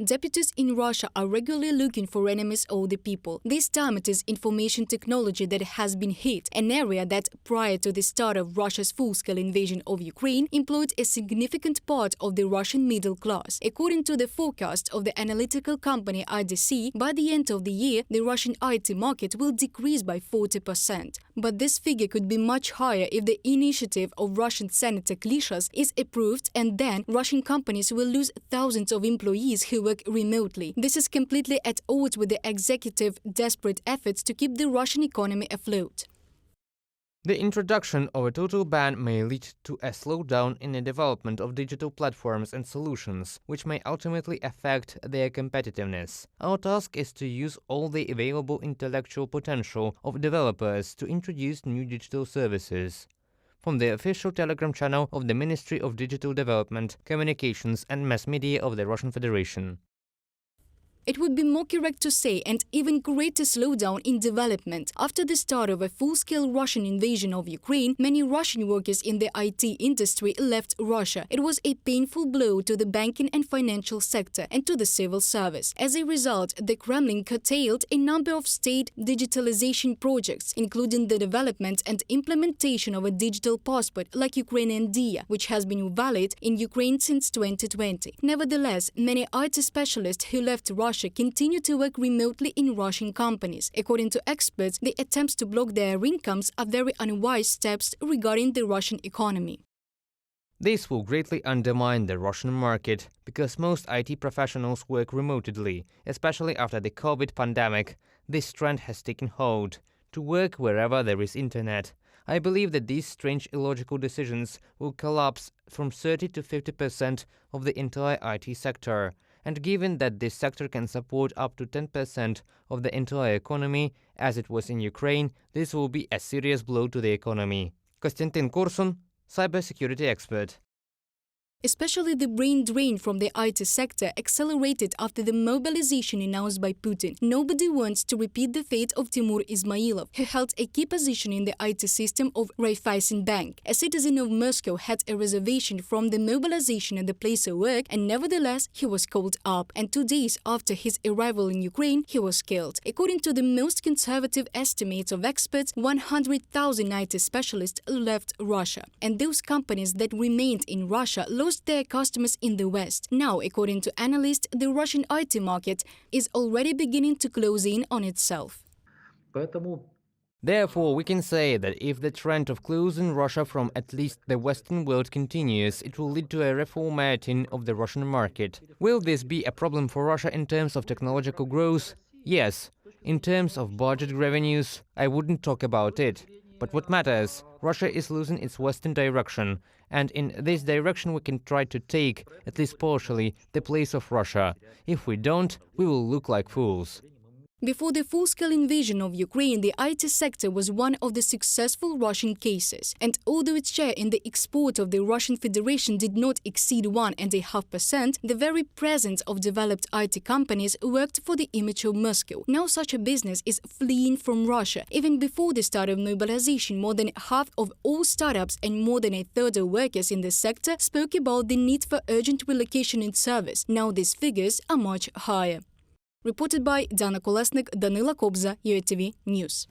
Deputies in Russia are regularly looking for enemies of the people. This time it is information technology that has been hit, an area that, prior to the start of Russia's full-scale invasion of Ukraine, employed a significant part of the Russian middle class. According to the forecast of the analytical company IDC, by the end of the year, the Russian IT market will decrease by 40%. But this figure could be much higher if the initiative of Russian Senator Klishas is approved, and then Russian companies will lose thousands of employees who work remotely. This is completely at odds with the executive desperate efforts to keep the Russian economy afloat. The introduction of a total ban may lead to a slowdown in the development of digital platforms and solutions, which may ultimately affect their competitiveness. Our task is to use all the available intellectual potential of developers to introduce new digital services. From the official Telegram channel of the Ministry of Digital Development, Communications and Mass Media of the Russian Federation. It would be more correct to say an even greater slowdown in development. After the start of a full-scale Russian invasion of Ukraine, many Russian workers in the IT industry left Russia. It was a painful blow to the banking and financial sector and to the civil service. As a result, the Kremlin curtailed a number of state digitalization projects, including the development and implementation of a digital passport like Ukrainian Dia, which has been valid in Ukraine since 2020. Nevertheless, many IT specialists who left Russia continue to work remotely in Russian companies. According to experts, the attempts to block their incomes are very unwise steps regarding the Russian economy. This will greatly undermine the Russian market, because most IT professionals work remotely, especially after the COVID pandemic. This trend has taken hold, to work wherever there is internet. I believe that these strange illogical decisions will collapse from 30 to 50% of the entire IT sector. And given that this sector can support up to 10% of the entire economy, as it was in Ukraine, this will be a serious blow to the economy. Konstantin Korsun, cybersecurity expert. Especially the brain drain from the IT sector accelerated after the mobilization announced by Putin. Nobody wants to repeat the fate of Timur Ismailov, who held a key position in the IT system of Raiffeisen Bank. A citizen of Moscow had a reservation from the mobilization at the place of work, and nevertheless he was called up, and 2 days after his arrival in Ukraine he was killed. According to the most conservative estimates of experts, 100,000 IT specialists left Russia, and those companies that remained in Russia lost their customers in the West. Now, according to analysts, the Russian IT market is already beginning to close in on itself. Therefore, we can say that if the trend of closing Russia from at least the Western world continues, it will lead to a reformatting of the Russian market. Will this be a problem for Russia in terms of technological growth? Yes. In terms of budget revenues, I wouldn't talk about it. But what matters, Russia is losing its Western direction, and in this direction we can try to take, at least partially, the place of Russia. If we don't, we will look like fools. Before the full-scale invasion of Ukraine, the IT sector was one of the successful Russian cases. And although its share in the export of the Russian Federation did not exceed 1.5%, the very presence of developed IT companies worked for the image of Moscow. Now such a business is fleeing from Russia. Even before the start of mobilization, more than half of all startups and more than a third of workers in the sector spoke about the need for urgent relocation in service. Now these figures are much higher. Reported by Dana Kolesnik, Danila Kobza, UATV News.